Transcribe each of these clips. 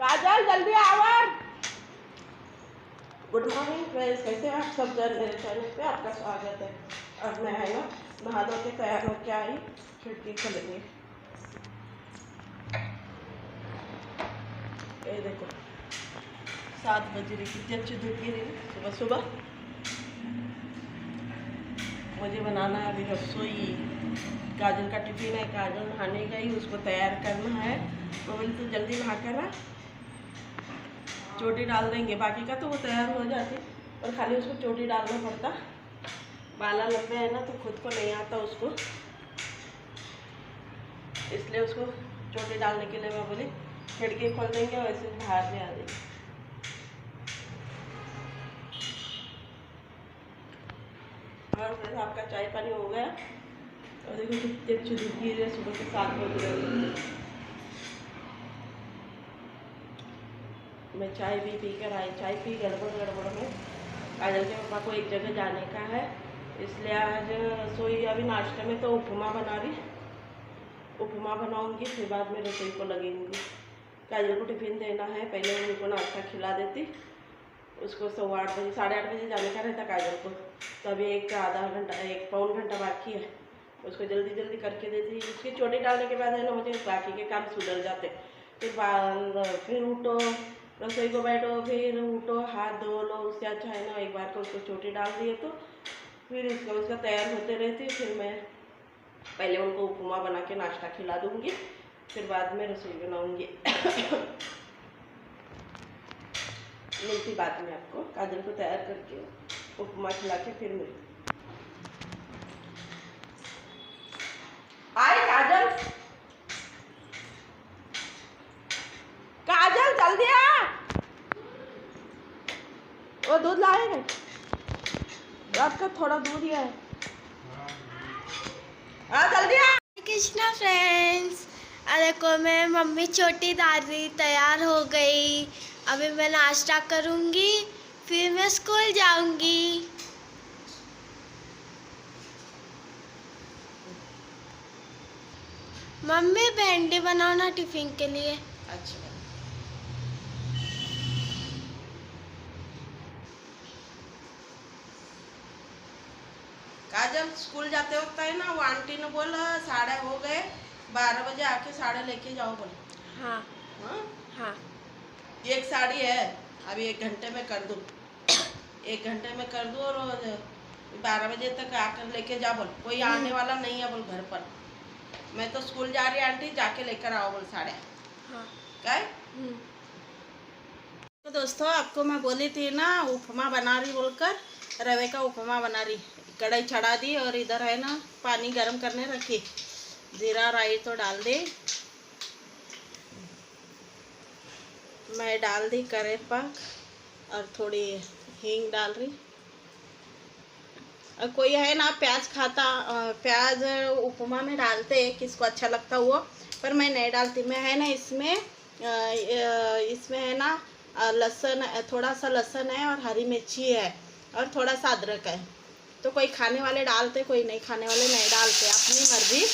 काजल जल्दी आओ। Good morning friends, कैसे हैं आप सब जन। मेरे चैनल पे आपका स्वागत है। और मैं है ना नहा धो के तैयार होके आई, खिड़की खोलेंगे। ये देखो 7 बज रही, कितनी अच्छी धूप गिरी सुबह सुबह। मुझे बनाना है अभी रसोई। काजल का टिफिन है, काजल नहाने गई, उसको तैयार करना है। तो बोली तो जल्दी नहा कर ना चोटी डाल देंगे, बाकी का तो वो तैयार हो जाती और खाली उसको चोटी डालना पड़ता। बाला लंबे है ना तो खुद को नहीं आता उसको, इसलिए उसको चोटी डालने के लिए मैं बोली खिड़की खोल देंगे, वैसे बाहर में आ जाएगी। और फिर आपका चाय पानी हो गया। और देखो कितनी अच्छी धूप गिरी है, सुबह के 7 बज रहे। मैं चाय भी पी कर आई। चाय पी गड़बड़ गड़बड़ में काजल के पापा को एक जगह जाने का है, इसलिए आज रसोई अभी नाश्ते में तो उपमा बना रही। उपमा बनाऊंगी, फिर बाद में रसोई को लगेंगी। काजल को टिफिन देना है, पहले उनको नाश्ता खिला देती। उसको 8:15 बजे 8:30 बजे जाने का रहता काजल को, तो अभी एक आधा घंटा 1-1.25 घंटा बाकी है। उसको जल्दी जल्दी करके देती। उसकी चोटी डालने के बाद है ना मुझे बाकी के काम सुधर जाते। फिर उठो, रसोई को बैठो, फिर उठो, हाथ धो लो। उससे अच्छा है ना एक बार को उसको चोटी डाल दिए तो फिर उसका तैयार होते रहती। फिर मैं पहले उनको उपमा बना के नाश्ता खिला दूँगी, फिर बाद में रसोई बनाऊँगी। मिलती बाद में आपको, काजल को तैयार करके उपमा खिला के फिर मिलती। आई काजल, काजल जल्दी आ। वो दूध लाएंगे, रात का थोड़ा दूध ही है। हाँ जल्दी आ। कृष्णा फ्रेंड्स, अरे को मैं मम्मी चोटी डाल रही, तैयार हो गई। अभी मैं नाश्ता करूँगी, फिर मैं स्कूल जाऊँगी। मम्मी भिंडी बनाओ ना टिफिन के लिए। अच्छा काजल, स्कूल जाते वक्त है ना वो आंटी ने बोला 12:30 हो गए, 12 बजे आके साड़ी लेके जाओ बोले। हाँ हाँ हाँ। एक साड़ी है, अभी 1 घंटे में कर दूँ। 1 घंटे में कर दूँ और 12 बजे तक आकर लेके जा बोल। कोई आने वाला नहीं है बोल घर पर। मैं तो स्कूल जा रही आंटी, जाके लेकर आओ बोल साड़ी। हाँ क्या तो दोस्तों आपको मैं बोली थी ना उपमा बना रही बोलकर, रवे का उपमा बना रही। कढ़ाई चढ़ा दी और इधर है ना पानी गरम करने रखी। जीरा राई तो डाल दी, मैं डाल दी करेपाक और थोड़ी हींग डाल रही। और कोई है ना प्याज खाता, प्याज उपमा में डालते हैं, किसको अच्छा लगता वो, पर मैं नहीं डालती। मैं है ना इसमें है ना लहसुन, थोड़ा सा लहसुन है और हरी मिर्ची है और थोड़ा सा अदरक है। तो कोई खाने वाले डालते, कोई नहीं खाने वाले नहीं डालते, अपनी मर्जी।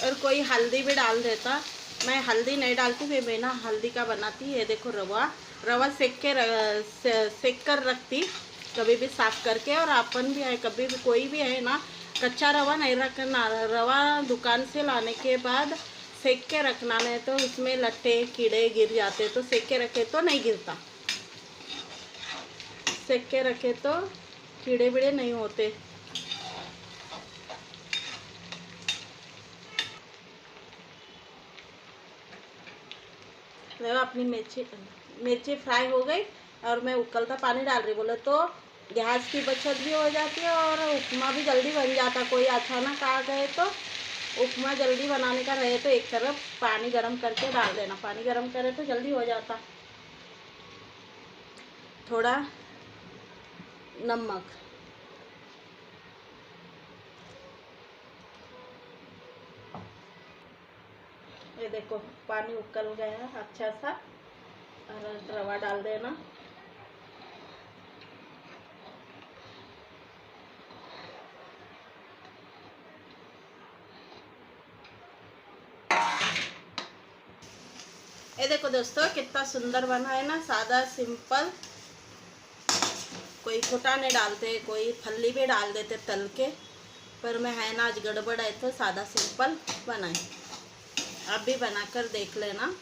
और कोई हल्दी भी डाल देता, मैं हल्दी नहीं डालती, मैं बिना हल्दी का बनाती। ये देखो रवा सेक कर रखती, कभी भी साफ करके। और अपन भी है, कभी भी कोई भी है ना कच्चा रवा नहीं रखना। रवा दुकान से लाने के बाद सेक के रखना, नहीं तो उसमें लट्टे कीड़े गिर जाते। तो सेक के रखे तो नहीं गिरता, सेक के रखे तो कीड़े बीड़े नहीं होते। अपनी मिर्ची फ्राई हो गई और मैं उकलता पानी डाल रही। बोले तो गैस की बचत भी हो जाती है और उपमा भी जल्दी बन जाता। कोई अचानक आ गए तो उपमा जल्दी बनाने का रहे तो एक तरफ पानी गरम करके डाल देना, पानी गरम करे तो जल्दी हो जाता। थोड़ा नमक, ये देखो पानी उकल गया अच्छा सा, और रवा डाल देना। ये देखो दोस्तों कितना सुंदर बना है ना, सादा सिंपल। कोई खोटा नहीं डालते, कोई फल्ली भी डाल देते तल के, पर मैं है ना आज गड़बड़ है तो सादा सिंपल बनाए। आप भी बनाकर देख लेना।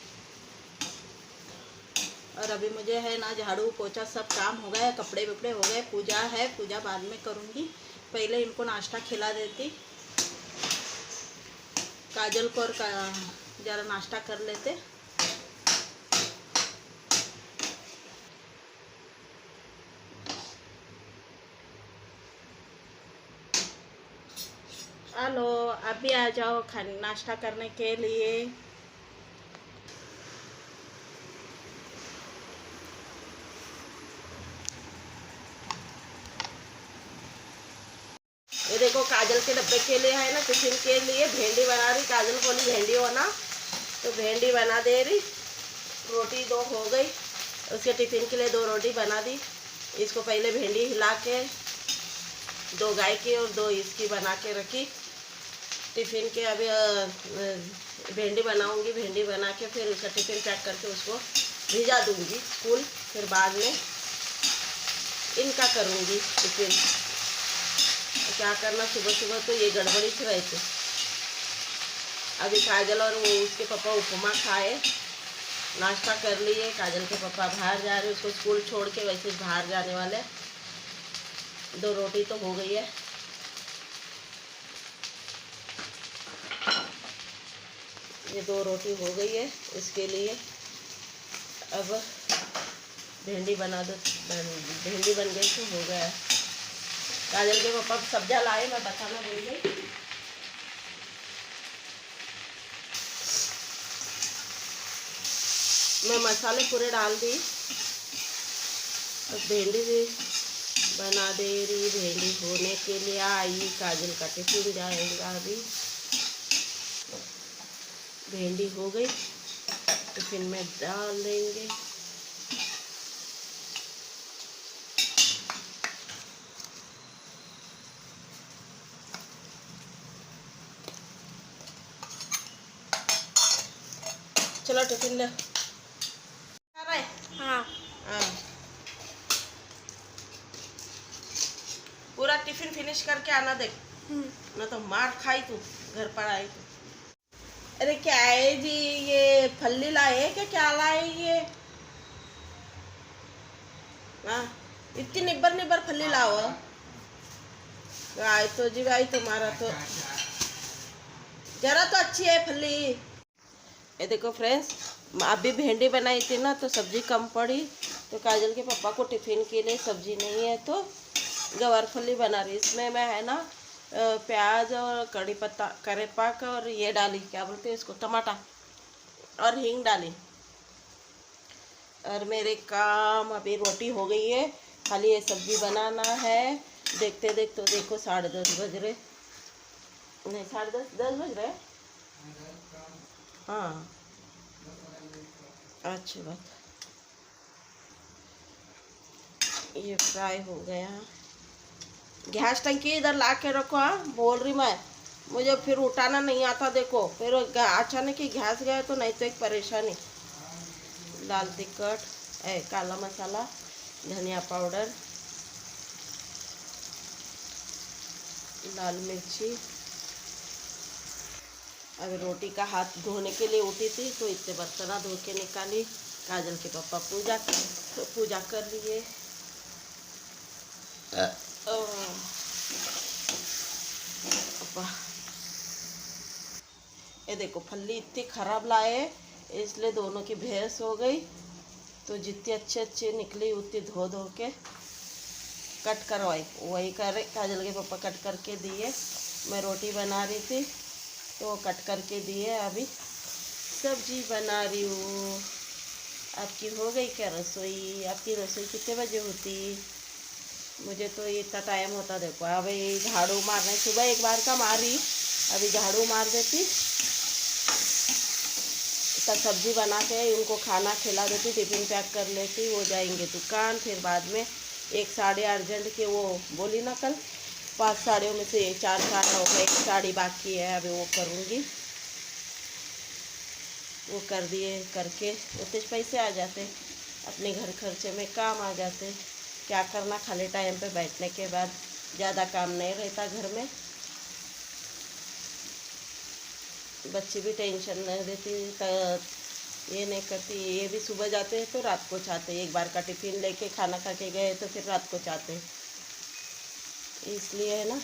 और अभी मुझे है ना झाड़ू पोछा सब काम हो गया, कपड़े वपड़े हो गए, पूजा है, पूजा बाद में करूँगी। पहले इनको नाश्ता खिला देती, काजल को और ज़रा नाश्ता कर लेते। हेलो, आप भी आ जाओ खाने नाश्ता करने के लिए। ये देखो काजल के डब्बे के लिए है ना, टिफिन के लिए भिंडी बना रही। काजल बोली भिंडी बना, तो भिंडी बना दे रही। रोटी 2 हो गई, उसके टिफिन के लिए 2 रोटी बना दी। इसको पहले भिंडी हिला के 2 गाय की और 2 इसकी बना के रखी टिफिन के। अभी भिंडी बनाऊंगी, भिंडी बना के फिर उसका टिफिन पैक करके उसको भिजा दूंगी स्कूल। फिर बाद में इनका करूंगी टिफिन। क्या करना, सुबह सुबह तो ये गड़बड़ी से रहते। अभी काजल और वो उसके पापा उपमा खाए, नाश्ता कर लिए। काजल के पापा बाहर जा रहे, उसको स्कूल छोड़ के वैसे बाहर जाने वाले। 2 रोटी तो हो गई है। ये 2 रोटी हो गई है इसके लिए। अब भिंडी बना दो, भिंडी बन गई तो हो गया। काजल के पापा सब्जा लाए, मैं बताना भूल गई। मैं मसाले पूरे डाल दी। अब भिंडी भी बना दे रही। भिंडी होने के लिए आई, काजल का टिफिन जाएगा। अभी भिंडी हो गई, टिफिन में डाल देंगे। चलो टिफिन ले। हाँ। हाँ, पूरा टिफिन फिनिश करके आना देख, ना तो मार खाई तू घर पर आई तो। अरे क्या है जी, ये फल्ली लाए क्या लाए ये? हाँ, इतनी निब्बर निब्बर फल्ली लाओ। गाय तो जी भाई तुम्हारा तो जरा तो अच्छी है फल्ली। ये देखो फ्रेंड्स, अभी भिंडी बनाई थी ना तो सब्जी कम पड़ी, तो काजल के पापा को टिफिन के लिए सब्जी नहीं है तो गवार फली बना रही। इसमें मैं है ना प्याज और कड़ी पत्ता, करेपाक और ये डाली, क्या बोलते हैं इसको, टमाटर और हींग डाली। और मेरे काम अभी रोटी हो गई है, खाली ये सब्जी बनाना है। देखते देखते तो देखो 10:30 बज रहे, नहीं 10:30 बज रहे। हाँ, अच्छी बात। ये फ्राई हो गया। गैस टंकी इधर ला के रखो। हाँ, बोल रही मैं, मुझे फिर उठाना नहीं आता। देखो फिर अचानक ही गैस गया तो नहीं तो एक परेशानी। लाल तिखट, काला मसाला, धनिया पाउडर, लाल मिर्ची। अभी रोटी का हाथ धोने के लिए उठी थी तो इतने बर्तन धो के निकाली। काजल के पापा पूजा कर लिए। ये देखो फल्ली इतनी खराब लाए, इसलिए दोनों की बहस हो गई। तो जितनी अच्छे अच्छे निकली उतनी धो धो के कट करवाई। वही करे, काजल के पापा कट करके दिए। मैं रोटी बना रही थी तो वो कट करके दिए। अभी सब्जी बना रही हूँ। आपकी हो गई क्या रसोई? आपकी रसोई कितने बजे होती? मुझे तो ये इतना टाइम होता। देखो अभी झाड़ू मारना, सुबह एक बार का मारी, अभी झाड़ू मार देती, तब सब्जी बना के उनको खाना खिला देती, टिफिन पैक कर लेती, वो जाएंगे दुकान। फिर बाद में 1 साड़ी अर्जेंट के, वो बोली ना कल 5 साड़ियों में से 4 साड़ी हो गए, 1 साड़ी बाकी है, अभी वो करूँगी। वो कर दिए, करके उतने पैसे आ जाते, अपने घर खर्चे में काम आ जाते। क्या करना, खाली टाइम पे बैठने के बाद ज़्यादा काम नहीं रहता घर में। बच्चे भी टेंशन नहीं देती, ये नहीं करती। ये भी सुबह जाते हैं तो रात को चाहते, एक बार का टिफ़िन लेके खाना खा के गए तो फिर रात को चाहते, इसलिए है ना।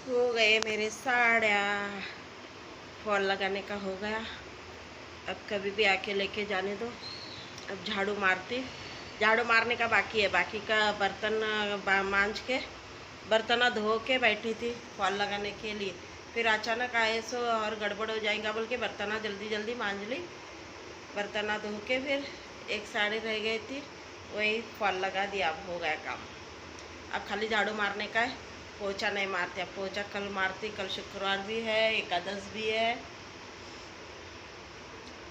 हो गए मेरे साड़ियाँ, फॉल लगाने का हो गया। अब कभी भी आके लेके जाने दो। अब झाड़ू मारती, झाड़ू मारने का बाकी है, बाकी का बर्तन मांज के, बर्तन धो के बैठी थी फॉल लगाने के लिए। फिर अचानक आए सो और गड़बड़ हो जाएगा बोल के बर्तन जल्दी जल्दी मांज ली। बर्तन धो के फिर एक साड़ी रह गई थी, वही फॉल लगा दिया। अब हो गया काम। अब खाली झाड़ू मारने का है, पोछा नहीं मारते। अब पोछा कल मारती, कल शुक्रवार भी है, एकादश भी है,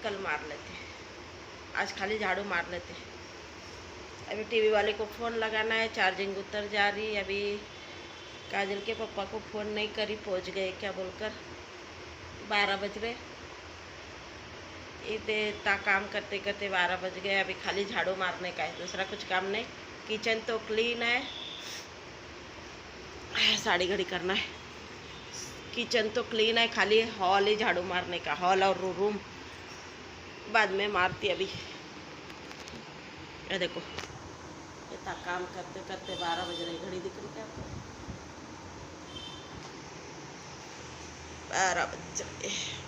कल मार लेते। आज खाली झाड़ू मार लेते। अभी टीवी वाले को फ़ोन लगाना है, चार्जिंग उतर जा रही। अभी काजल के पापा को फ़ोन नहीं करी, पहुंच गए क्या बोलकर। 12 बज रहे, इतना काम करते करते 12 बज गए। अभी खाली झाड़ू मारने का है, दूसरा कुछ काम नहीं। किचन तो क्लीन है, साड़ी घड़ी करना है। किचन तो क्लीन है, खाली हॉल ही झाड़ू मारने का, हॉल और रूम बाद में मारती। अभी ये देखो, इतना काम करते करते 12 बज रहे। घड़ी दिख रही क्या आपको? 12 बज रहे।